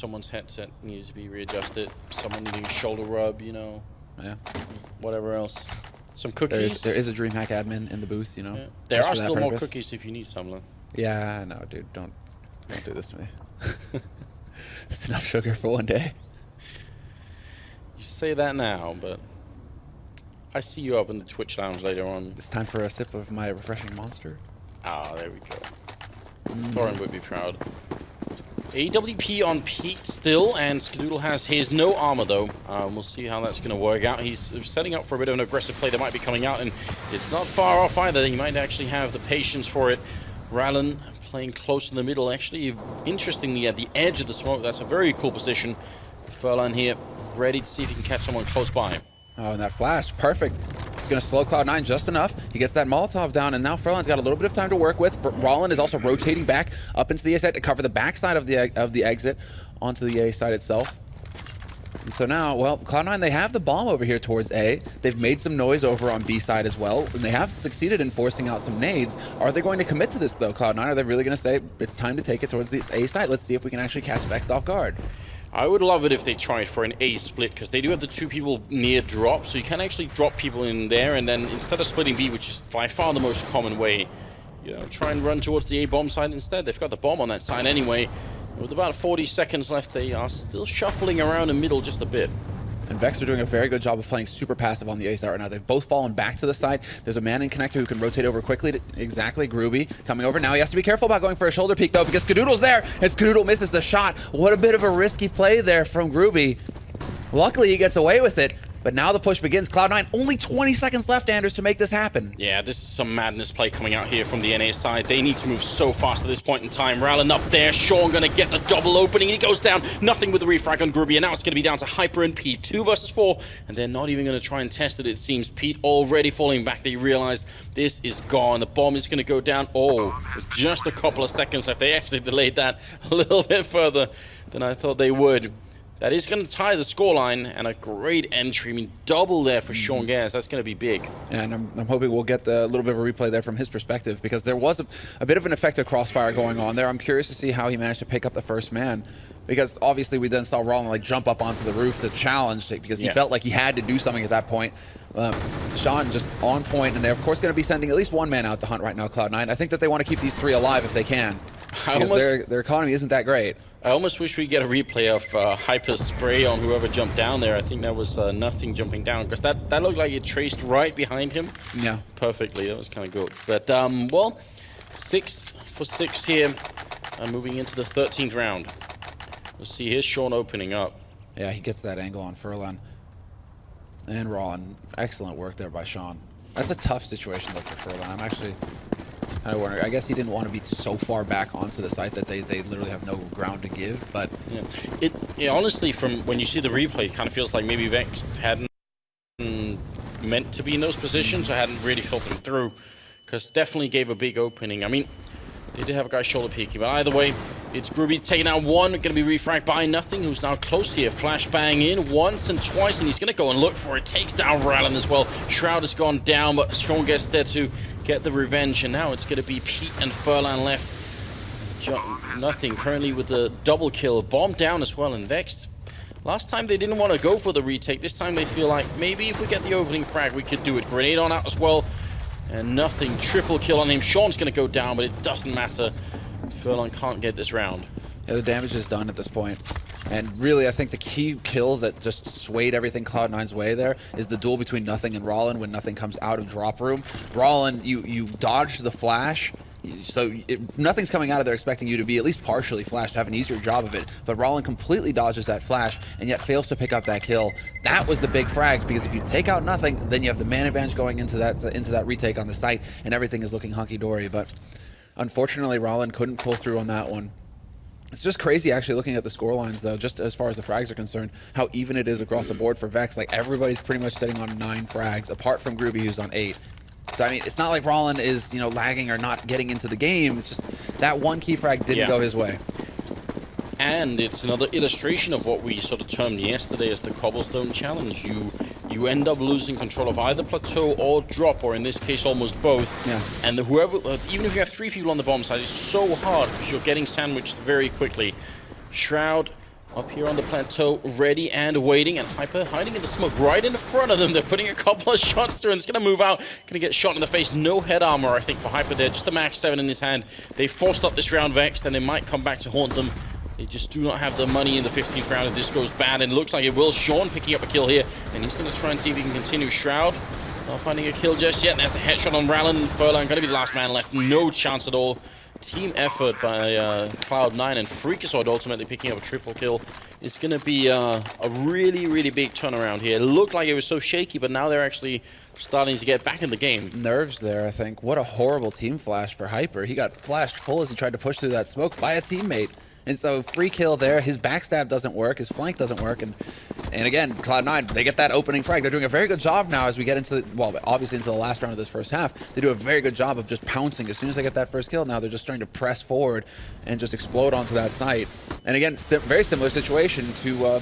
Someone's headset needs to be readjusted. Someone needing a shoulder rub, you know. Yeah. Whatever else. Some cookies. There is a DreamHack admin in the booth, you know. Yeah. There are still more cookies if you need some, though. Yeah, no, dude, don't do this to me. It's enough sugar for one day. You say that now, but I see you up in the Twitch lounge later on. It's time for a sip of my refreshing monster. Ah, there we go. Thorin would be proud. AWP on Pete still, and Skadoodle has his no armor though. We'll see how that's going to work out. He's setting up for a bit of an aggressive play that might be coming out, and it's not far off either. He might actually have the patience for it. Rallen playing close to the middle, actually, interestingly at the edge of the smoke. That's a very cool position. Furlan here, ready to see if he can catch someone close by. Oh, and that flash, perfect. It's going to slow Cloud9 just enough. He gets that Molotov down, and now Furlan's got a little bit of time to work with. Rollen is also rotating back up into the A side to cover the backside of the exit onto the A side itself. And so now, well, Cloud9, they have the bomb over here towards A. They've made some noise over on B side as well, and they have succeeded in forcing out some nades. Are they going to commit to this, though, Cloud9? Are they really going to say, it's time to take it towards the A side? Let's see if we can actually catch Vexed off guard. I would love it if they tried for an A split, because they do have the two people near drop, so you can actually drop people in there, and then instead of splitting B, which is by far the most common way, you know, try and run towards the A bomb side instead. They've got the bomb on that side anyway. With about 40 seconds left, they are still shuffling around the middle just a bit. And Vex are doing a very good job of playing super passive on the A side right now. They've both fallen back to the side. There's a man in connector who can rotate over quickly. Exactly, Groovy coming over. Now he has to be careful about going for a shoulder peek, though, because Skadoodle's there, and Skadoodle misses the shot. What a bit of a risky play there from Groovy. Luckily, he gets away with it. But now the push begins. Cloud9, only 20 seconds left, Anders, to make this happen. Yeah, this is some madness play coming out here from the NA side. They need to move so fast at this point in time. Rallen up there. Sean going to get the double opening. He goes down. Nothing with the refrag on Groovy. And now it's going to be down to Hyper and Pete. 2 versus 4. And they're not even going to try and test it, it seems. Pete already falling back. They realize this is gone. The bomb is going to go down. Oh, with just a couple of seconds left. They actually delayed that a little bit further than I thought they would. That is going to tie the scoreline, and a great entry. I mean, double there for Sean Gaz. That's going to be big. Yeah, and I'm hoping we'll get the little bit of a replay there from his perspective, because there was a bit of an effective crossfire going on there. I'm curious to see how he managed to pick up the first man, because obviously we then saw Rollen like jump up onto the roof to challenge it, because he felt like he had to do something at that point. Sean just on point, and they're of course going to be sending at least one man out to hunt right now, Cloud9. I think that they want to keep these 3 alive if they can, because their economy isn't that great. I almost wish we get a replay of Hyper's spray on whoever jumped down there. I think that was nothing jumping down, because that looked like it traced right behind him. Yeah, perfectly. That was kind of good. But well, 6 for 6 here, moving into the 13th round. We'll see. Here's Sean opening up. Yeah, he gets that angle on Furlan and Rollen. Excellent work there by Sean. That's a tough situation though for Furlan. I'm actually kind of wondering. I guess he didn't want to be so far back onto the site that they literally have no ground to give. But yeah, it honestly, from when you see the replay, it kind of feels like maybe Vex hadn't meant to be in those positions, or hadn't really felt them through, because definitely gave a big opening. I mean, they did have a guy shoulder peeking, but either way, it's Groovy taking out one, going to be refragged by Nothing, who's now close here. Flashbang in once and twice, and he's going to go and look for it. Takes down Rallen as well. Shroud has gone down, but Sean gets there to get the revenge, and now it's going to be Pete and Furlan left. Nothing currently with the double kill. Bomb down as well, and Vexed. Last time they didn't want to go for the retake. This time they feel like maybe if we get the opening frag, we could do it. Grenade on out as well. And Nothing, triple kill on him. Sean's going to go down, but it doesn't matter. Furlan can't get this round. Yeah, the damage is done at this point. And really, I think the key kill that just swayed everything Cloud9's way there is the duel between Nothing and Rollen when Nothing comes out of drop room. Rollen, you dodged the flash, so Nothing's coming out of there expecting you to be at least partially flashed, have an easier job of it. But Rollen completely dodges that flash and yet fails to pick up that kill. That was the big frag, because if you take out Nothing, then you have the man advantage going into that retake on the site, and everything is looking hunky-dory. But unfortunately, Rollen couldn't pull through on that one. It's just crazy actually looking at the score lines though, just as far as the frags are concerned, how even it is across the board for Vex. Like everybody's pretty much sitting on 9 frags, apart from Groovy who's on 8. So I mean, it's not like Rollen is, you know, lagging or not getting into the game. It's just that one key frag didn't go his way. And it's another illustration of what we sort of termed yesterday as the cobblestone challenge. You end up losing control of either plateau or drop, or in this case almost both. Yeah. And whoever, even if you have 3 people on the bomb side, it's so hard because you're getting sandwiched very quickly. Shroud up here on the plateau, ready and waiting, and Hyper hiding in the smoke right in front of them. They're putting a couple of shots through, and it's going to move out. Going to get shot in the face. No head armor, I think, for Hyper there. Just a max 7 in his hand. They forced up this round, Vexed, and they might come back to haunt them. They just do not have the money in the 15th round if this goes bad, and it looks like it will. Sean picking up a kill here, and he's going to try and see if he can continue. Shroud not finding a kill just yet. There's the headshot on Rallen. Furlan going to be the last man left. No chance at all. Team effort by Cloud9, and Freakazoid ultimately picking up a triple kill. It's going to be a really, really big turnaround here. It looked like it was so shaky, but now they're actually starting to get back in the game. Nerves there, I think. What a horrible team flash for Hyper. He got flashed full as he tried to push through that smoke by a teammate. And so free kill there. His backstab doesn't work. His flank doesn't work. And again, Cloud9, they get that opening frag. They're doing a very good job now as we get into, well, obviously into the last round of this first half. They do a very good job of just pouncing. As soon as they get that first kill, now they're just starting to press forward and just explode onto that site. And again, very similar situation to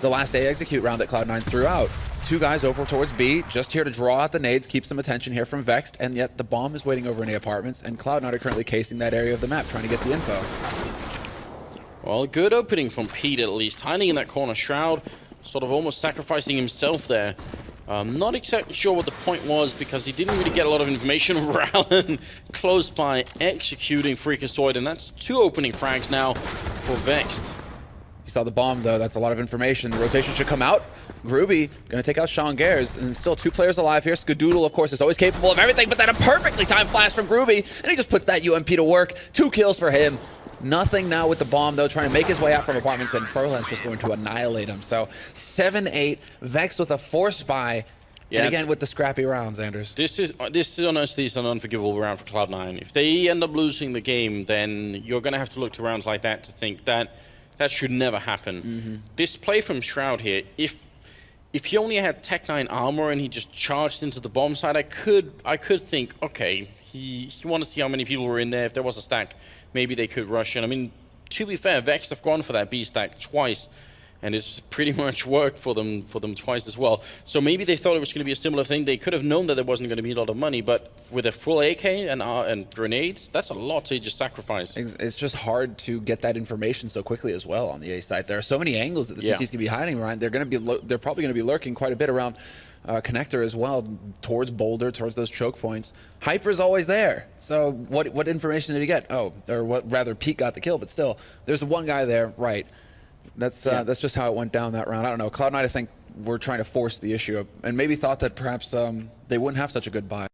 the last A execute round that Cloud9 threw out. Two guys over towards B, just here to draw out the nades, keep some attention here from Vexed, and yet the bomb is waiting over in A apartments, and Cloud9 are currently casing that area of the map, trying to get the info. Well, good opening from Pete at least, hiding in that corner. Shroud sort of almost sacrificing himself there. Not exactly sure what the point was because he didn't really get a lot of information. Rallen close by executing Freakazoid, and that's 2 opening frags now for Vexed. You saw the bomb though, that's a lot of information. The rotation should come out. Groovy gonna take out Sean Gares, and still 2 players alive here. Skadoodle, of course, is always capable of everything, but then a perfectly timed flash from Groovy, and he just puts that UMP to work. 2 kills for him. Nothing now with the bomb, though, trying to make his way out from apartments, but Furlan's just going to annihilate him. So 7-8, Vexed with a force buy, and again with the scrappy rounds, Anders. This is honestly an unforgivable round for Cloud9. If they end up losing the game, then you're going to have to look to rounds like that to think that that should never happen. This play from Shroud here, if he only had Tech9 armor and he just charged into the bomb side, I could think, okay, he wanted to see how many people were in there. If there was a stack, maybe they could rush in. I mean, to be fair, Vexed have gone for that B stack twice, and it's pretty much worked for them twice as well. So maybe they thought it was going to be a similar thing. They could have known that there wasn't going to be a lot of money, but with a full AK and grenades, that's a lot to just sacrifice. It's just hard to get that information so quickly as well on the A site. There are so many angles that the CTs can be hiding around. They're probably going to be lurking quite a bit around connector as well, towards Boulder, towards those choke points. Hyper's always there. So what information did he get? Oh, or what? Rather, Pete got the kill, but still, there's one guy there, right? That's just how it went down that round. I don't know. Cloud9, I think, were trying to force the issue, and maybe thought that perhaps they wouldn't have such a good buy.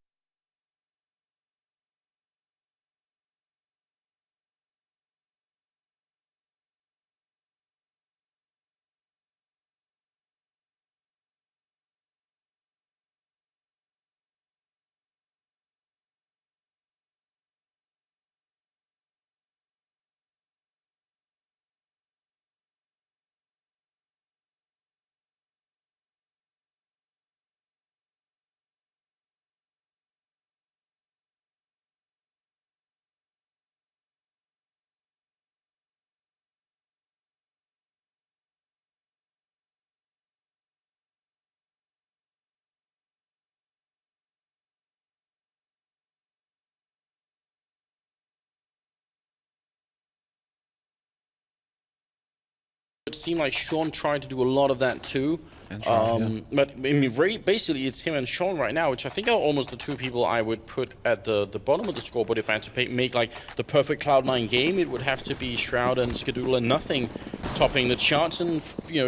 It seemed like Sean tried to do a lot of that too. And Sean, But I mean, basically it's him and Sean right now, which I think are almost the 2 people I would put at the bottom of the scoreboard. If I had to make like the perfect Cloud9 game, it would have to be Shroud and Skadoodle, and nothing topping the charts. And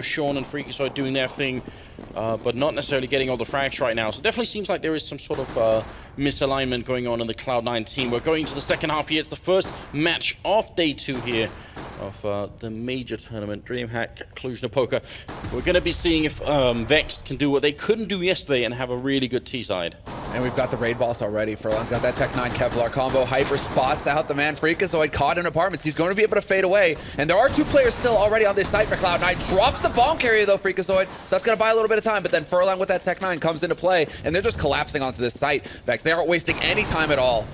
Sean and Freakazoid doing their thing, but not necessarily getting all the frags right now. So it definitely seems like there is some sort of misalignment going on in the Cloud9 team. We're going to the second half here. It's the first match of day 2 here of the major tournament, Dreamhack Cluj-Napoca. We're going to be seeing if Vexed can do what they couldn't do yesterday and have a really good T-side. And we've got the raid boss already. Furlan's got that Tech9 Kevlar combo. Hyper spots out the man Freakazoid caught in apartments. He's going to be able to fade away. And there are 2 players still already on this site for Cloud9. Drops the bomb carrier though, Freakazoid. So that's going to buy a little bit of time. But then Furlan with that Tech9 comes into play. And they're just collapsing onto this site. Vex, they aren't wasting any time at all.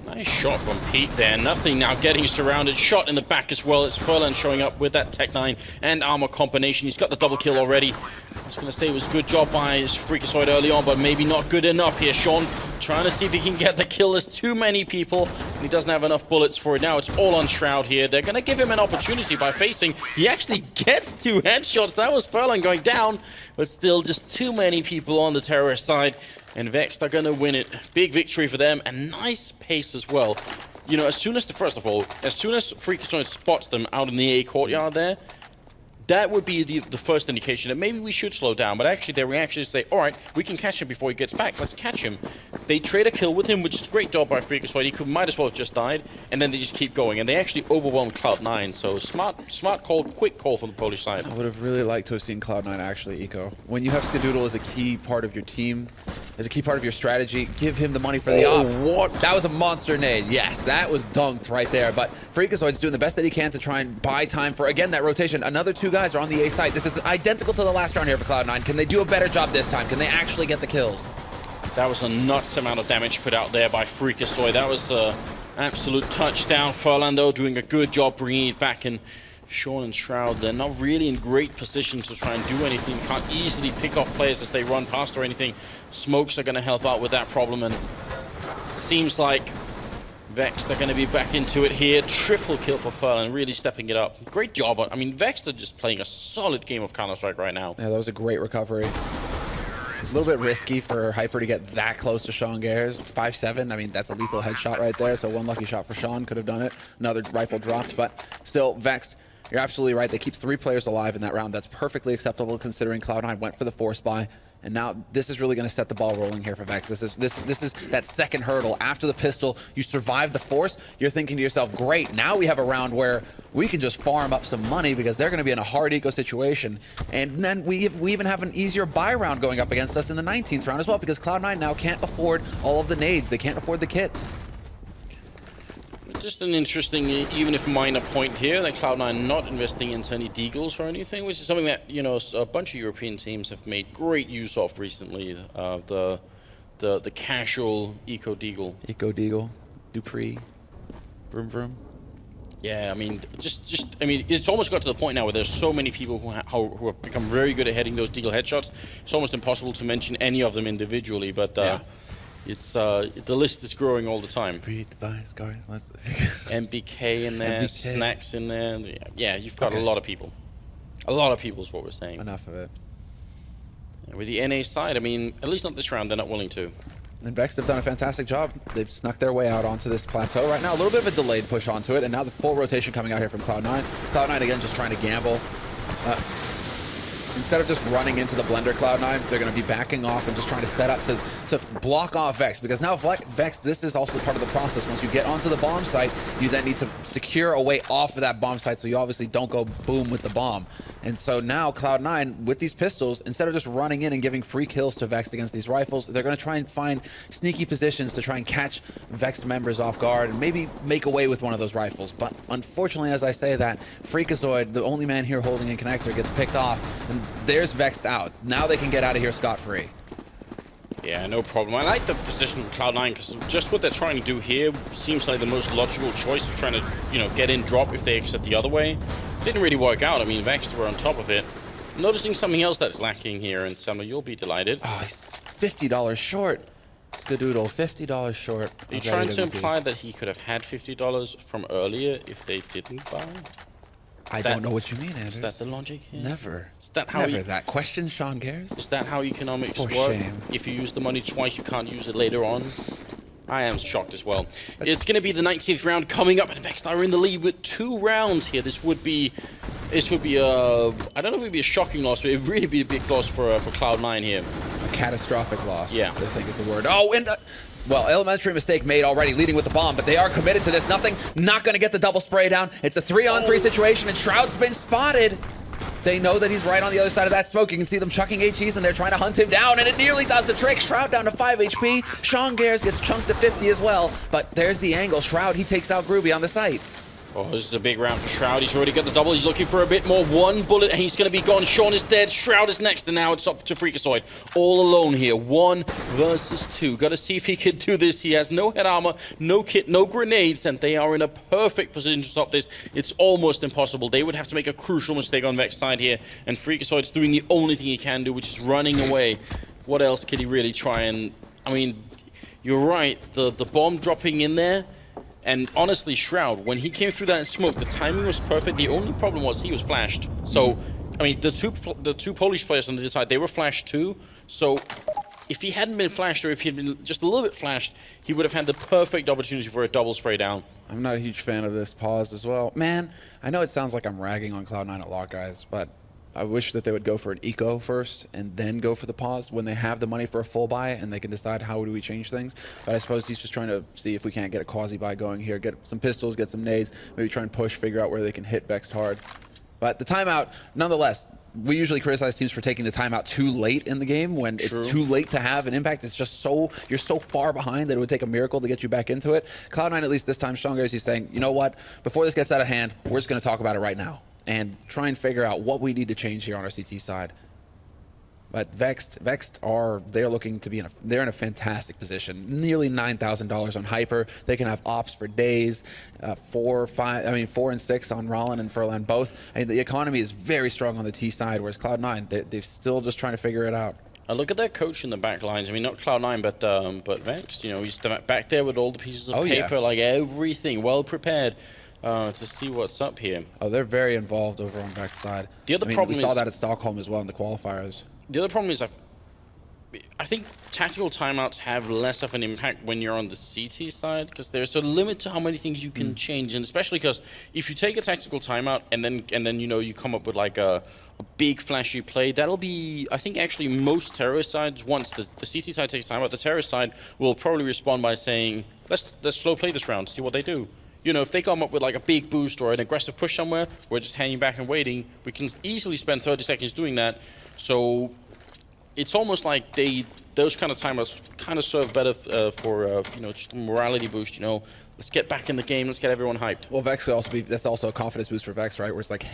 Nice shot from Pete there. Nothing now getting surrounded. Shot in the back as well. It's Furlan showing up with that Tech9 and armor combination. He's got the double kill already. I was going to say it was a good job by Freakazoid early on, but maybe not good enough here. Sean trying to see if he can get the kill. There's too many people He doesn't have enough bullets for it now. It's all on Shroud here. They're going to give him an opportunity by facing. He actually gets 2 headshots. That was Furlan going down, but still just too many people on the terrorist side. And Vexed are going to win it. Big victory for them, and nice pace as well. You know, as soon as Freakazoid spots them out in the A courtyard there, that would be the first indication that maybe we should slow down. But actually, their reaction is to say, all right, we can catch him before he gets back. Let's catch him. They trade a kill with him, which is a great job by Freakazoid. He might as well have just died. And then they just keep going. And they actually overwhelmed Cloud9. So smart call, quick call from the Polish side. I would have really liked to have seen Cloud9 actually eco. When you have Skadoodle as a key part of your team, as a key part of your strategy, give him the money for the op. What? That was a monster nade. Yes, that was dunked right there. But Freakazoid's doing the best that he can to try and buy time for, again, that rotation. Another 2 guys are on the A side. This is identical to the last round here for Cloud9. Can they do a better job this time? Can they actually get the kills? That was a nuts amount of damage put out there by Freakazoid. That was an absolute touchdown. Furlan, though, doing a good job bringing it back. And Sean and Shroud, they're not really in great position to try and do anything. Can't easily pick off players as they run past or anything. Smokes are going to help out with that problem. And seems like Vexed are going to be back into it here. Triple kill for Furlan, really stepping it up. Great job. I mean, Vexed are just playing a solid game of Counter-Strike right now. Yeah, that was a great recovery. A little bit risky for Hyper to get that close to Sean Gares. 5-7, I mean, that's a lethal headshot right there. So one lucky shot for Sean could have done it. Another rifle dropped, but still, Vexed, you're absolutely right. They keep 3 players alive in that round. That's perfectly acceptable considering Cloud9 went for the force buy. And now this is really going to set the ball rolling here for Vex. This is that second hurdle. After the pistol, you survive the force. You're thinking to yourself, great, now we have a round where we can just farm up some money because they're going to be in a hard eco situation. And then we even have an easier buy round going up against us in the 19th round as well because Cloud9 now can't afford all of the nades. They can't afford the kits. Just an interesting, even if minor point here, that Cloud9 not investing into any deagles or anything, which is something that, you know, a bunch of European teams have made great use of recently. The casual eco deagle. Eco deagle, Dupree, vroom vroom. Yeah, I mean, I mean, it's almost got to the point now where there's so many people who have become very good at hitting those deagle headshots. It's almost impossible to mention any of them individually, but yeah. It's the list is growing all the time. MBK in there, MBK. Snacks in there. Yeah, you've got a lot of people. A lot of people is what we're saying. Enough of it. And with the NA side, I mean, at least not this round, they're not willing to. And Vex have done a fantastic job. They've snuck their way out onto this plateau right now. A little bit of a delayed push onto it, and now the full rotation coming out here from Cloud9. Cloud9 again just trying to gamble. Instead of just running into the blender Cloud9, they're going to be backing off and just trying to set up to block off Vex. Because now Vex, this is also part of the process. Once you get onto the bomb site, you then need to secure a way off of that bomb site so you obviously don't go boom with the bomb. And so now Cloud9, with these pistols, instead of just running in and giving free kills to Vex against these rifles, they're going to try and find sneaky positions to try and catch Vex members off guard and maybe make away with one of those rifles. But unfortunately, as I say that, Freakazoid, the only man here holding a connector, gets picked off, and there's Vex out. Now they can get out of here scot-free. Yeah, no problem. I like the position of Cloud9 because just what they're trying to do here seems like the most logical choice of trying to, you know, get in, drop if they exit the other way. Didn't really work out. I mean, Vex were on top of it. Noticing something else that's lacking here, and Summer, you'll be delighted. Oh, he's $50 short. Skadoodle, $50 short. Are you trying to imply that he could have had $50 from earlier if they didn't buy? I don't know what you mean, Anders. Is that the logic here? Never. Is that how Never that. Question Sean Gares? Is that how economics For work? shame. If you use the money twice, you can't use it later on? I am shocked as well. It's going to be the 19th round coming up, and Vex are in the lead with 2 rounds here. This would be I don't know if it would be a shocking loss, but it would really be a big loss for Cloud9 here. A catastrophic loss, yeah. I think is the word. Oh, and well, elementary mistake made already, leading with the bomb, but they are committed to this. Not going to get the double spray down. It's a 3-on-3 situation, and Shroud's been spotted. They know that he's right on the other side of that smoke. You can see them chucking HEs, and they're trying to hunt him down, and it nearly does the trick. Shroud down to 5 HP. Sean Gares gets chunked to 50 as well, but there's the angle. Shroud, he takes out Groovy on the site. Oh, this is a big round for Shroud. He's already got the double. He's looking for a bit more. 1 bullet, and he's going to be gone. Sean is dead. Shroud is next, and now it's up to Freakazoid. All alone here. 1 versus 2. Got to see if he can do this. He has no head armor, no kit, no grenades, and they are in a perfect position to stop this. It's almost impossible. They would have to make a crucial mistake on Vex's side here, and Freakazoid's doing the only thing he can do, which is running away. What else can he really try and... I mean, you're right. The bomb dropping in there, And honestly, Shroud, when he came through that smoke, the timing was perfect. The only problem was he was flashed. So, I mean, the two Polish players on the other side, they were flashed too. So, if he hadn't been flashed, or if he had been just a little bit flashed, he would have had the perfect opportunity for a double spray down. I'm not a huge fan of this pause as well. Man, I know it sounds like I'm ragging on Cloud9 a lot, guys, but I wish that they would go for an eco first and then go for the pause when they have the money for a full buy and they can decide how do we change things. But I suppose he's just trying to see if we can't get a quasi buy going here, get some pistols, get some nades, maybe try and push, figure out where they can hit Vexed hard. But the timeout, nonetheless, we usually criticize teams for taking the timeout too late in the game when it's too late to have an impact. It's just you're so far behind that it would take a miracle to get you back into it. Cloud9, at least this time, stronger, is he's saying, you know what, before this gets out of hand, we're just going to talk about it right now and try and figure out what we need to change here on our CT side. But Vexed they're looking to be they're in a fantastic position. Nearly $9,000 on Hyper. They can have ops for days. 4 and 6 on Rollin and Furlan both. I mean, the economy is very strong on the T side, whereas Cloud9, they're still just trying to figure it out. Look at their coach in the back lines. I mean, not Cloud9, but Vexed. You know, he's back there with all the pieces of paper, like everything, well prepared. To see what's up here. Oh, they're very involved over on Vexed side. The other problem we saw that at Stockholm as well in the qualifiers. The other problem is I think tactical timeouts have less of an impact when you're on the CT side because there's a limit to how many things you can change, and especially because if you take a tactical timeout and then you know you come up with like a big flashy play, that'll be, I think actually most terrorist sides, once the CT side takes timeout, the terrorist side will probably respond by saying let's slow play this round, see what they do. You know, if they come up with like a big boost or an aggressive push somewhere, we're just hanging back and waiting. We can easily spend 30 seconds doing that. So it's almost like those kind of timeouts kind of serve better for you know, just a morality boost. You know, let's get back in the game, let's get everyone hyped. Well, Vex could also be, that's also a confidence boost for Vex, right? Where it's like,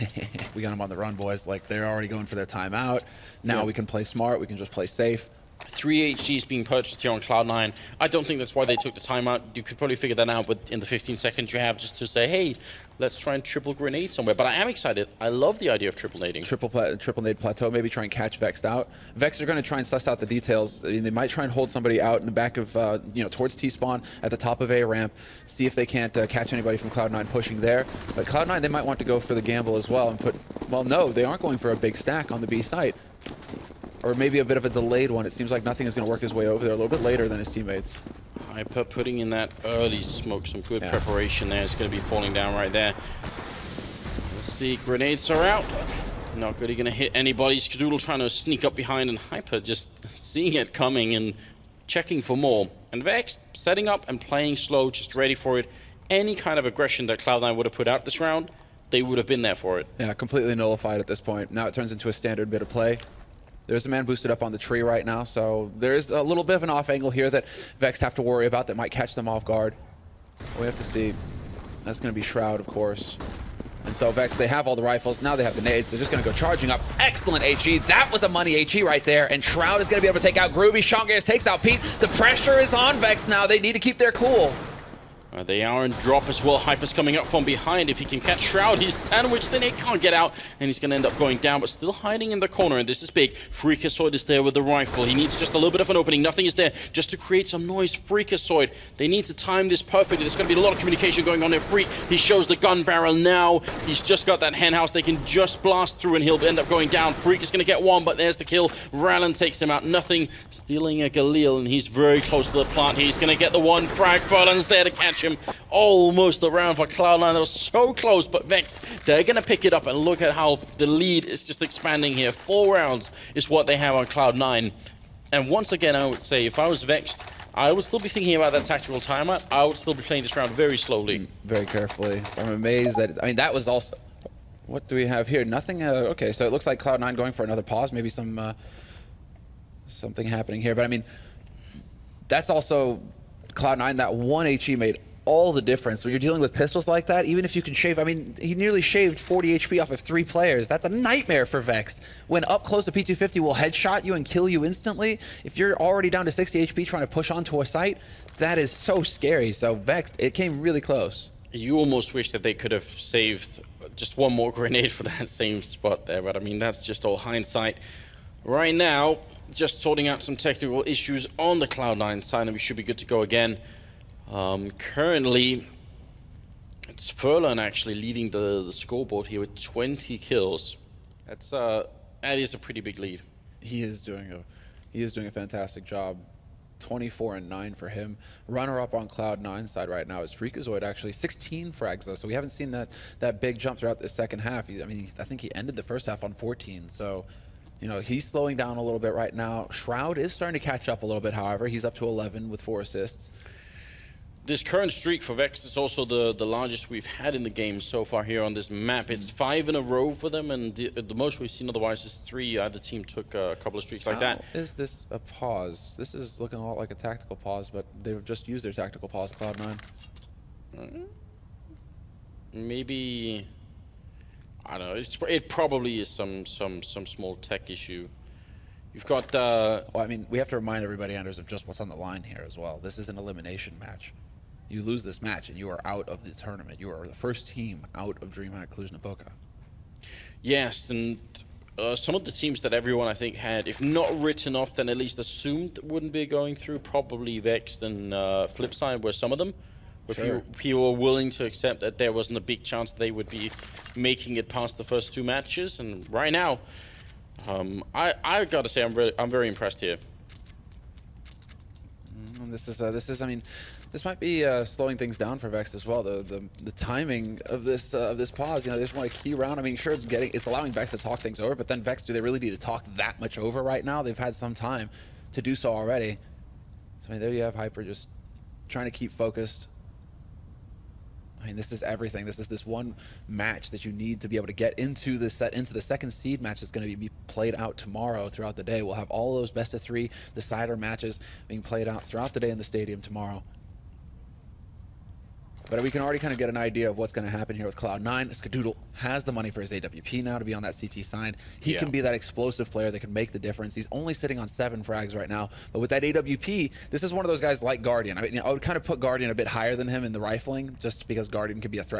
we got them on the run, boys. Like they're already going for their timeout. Now we can play smart. We can just play safe. 3 HGs being purchased here on Cloud9. I don't think that's why they took the timeout. You could probably figure that out in the 15 seconds you have just to say, hey, let's try and triple grenade somewhere. But I am excited. I love the idea of triple nading. Triple nade plateau, maybe try and catch Vexed out. Vexed are going to try and suss out the details. I mean, they might try and hold somebody out in the back of, you know, towards T-spawn at the top of A ramp, see if they can't catch anybody from Cloud9 pushing there. But Cloud9, they might want to go for the gamble as well and put, well, no, they aren't going for a big stack on the B site. Or maybe a bit of a delayed one. It seems like nothing is going to work his way over there a little bit later than his teammates. Hyper putting in that early smoke, some good preparation there. It's going to be falling down right there. Let's see, grenades are out. Not really going to hit anybody. Skadoodle trying to sneak up behind, and Hyper just seeing it coming and checking for more. And Vex setting up and playing slow, just ready for it. Any kind of aggression that Cloud9 would have put out this round, they would have been there for it. Yeah, completely nullified at this point. Now it turns into a standard bit of play. There's a man boosted up on the tree right now, so there's a little bit of an off angle here that Vexed have to worry about that might catch them off guard. We have to see. That's going to be Shroud, of course. And so Vexed, they have all the rifles. Now they have the nades. They're just going to go charging up. Excellent HE. That was a money HE right there. And Shroud is going to be able to take out Groovy. Shongas takes out Pete. The pressure is on Vexed now. They need to keep their cool. They are in drop as well. Hyper's coming up from behind. If he can catch Shroud, he's sandwiched, then he can't get out, and he's going to end up going down, but still hiding in the corner, and this is big. Freakazoid is there with the rifle. He needs just a little bit of an opening. Nothing is there, just to create some noise. Freakazoid, they need to time this perfectly. There's going to be a lot of communication going on there. Freak, he shows the gun barrel now. He's just got that hen house. They can just blast through, and he'll end up going down. Freak is going to get one, but there's the kill. Rallen takes him out. Nothing, stealing a Galil, and he's very close to the plant. He's going to get the one frag. Furlan's there to catch him. Almost around for Cloud9. That was so close, but Vexed, they're going to pick it up, and look at how the lead is just expanding here. 4 rounds is what they have on Cloud9. And once again, I would say, if I was Vexed, I would still be thinking about that tactical timeout. I would still be playing this round very slowly. Very carefully. I'm amazed that, I mean, that was also... What do we have here? Nothing, okay, so it looks like Cloud9 going for another pause, maybe some, something happening here, but I mean, that's also Cloud9, that one HE made all the difference. When you're dealing with pistols like that, even if you can shave, I mean, he nearly shaved 40 HP off of 3 players. That's a nightmare for Vexed. When up close to P250 will headshot you and kill you instantly, if you're already down to 60 HP trying to push onto a site, that is so scary. So Vexed, it came really close. You almost wish that they could have saved just one more grenade for that same spot there, but I mean, that's just all hindsight. Right now, just sorting out some technical issues on the Cloud9 side, and we should be good to go again. Currently, It's Furlan actually leading the scoreboard here with 20 kills. That is a pretty big lead. He is doing a fantastic job. 24-9 for him. Runner-up on Cloud9 side right now is Freakazoid, actually 16 frags though, so we haven't seen that big jump throughout the second half. I mean, I think he ended the first half on 14, so you know, he's slowing down a little bit right now. Shroud is starting to catch up a little bit, however. He's up to 11 with 4 assists. This current streak for Vexed is also the largest we've had in the game so far here on this map. It's 5 in a row for them, and the most we've seen otherwise is 3. Either team took a couple of streaks like that. Is this a pause? This is looking a lot like a tactical pause, but they've just used their tactical pause, Cloud9. Maybe, I don't know. It probably is some small tech issue. You've got. Well, I mean, we have to remind everybody, Anders, of just what's on the line here as well. This is an elimination match. You lose this match and you are out of the tournament. You are the first team out of DreamHack Cluj-Napoca. Yes, and some of the teams that everyone I think had, if not written off, then at least assumed wouldn't be going through, probably Vexed and Flipside were some of them. Where people were willing to accept that there wasn't a big chance they would be making it past the first 2 matches. And right now, I gotta say I'm very impressed here. And this is I mean, this might be slowing things down for Vexed as well. The timing of this pause, you know, they just want a key round. I mean, sure, it's allowing Vexed to talk things over, but then Vexed, do they really need to talk that much over right now? They've had some time to do so already. So I mean, there you have Hyper just trying to keep focused. I mean, this is everything. This is this one match that you need to be able to get into the second seed match that's going to be played out tomorrow throughout the day. We'll have all those best of 3 decider matches being played out throughout the day in the stadium tomorrow. But we can already kind of get an idea of what's going to happen here with Cloud9. Skadoodle has the money for his AWP now to be on that CT side. He can be that explosive player that can make the difference. He's only sitting on 7 frags right now. But with that AWP, this is one of those guys like Guardian. I mean, I would kind of put Guardian a bit higher than him in the rifling, just because Guardian could be a threat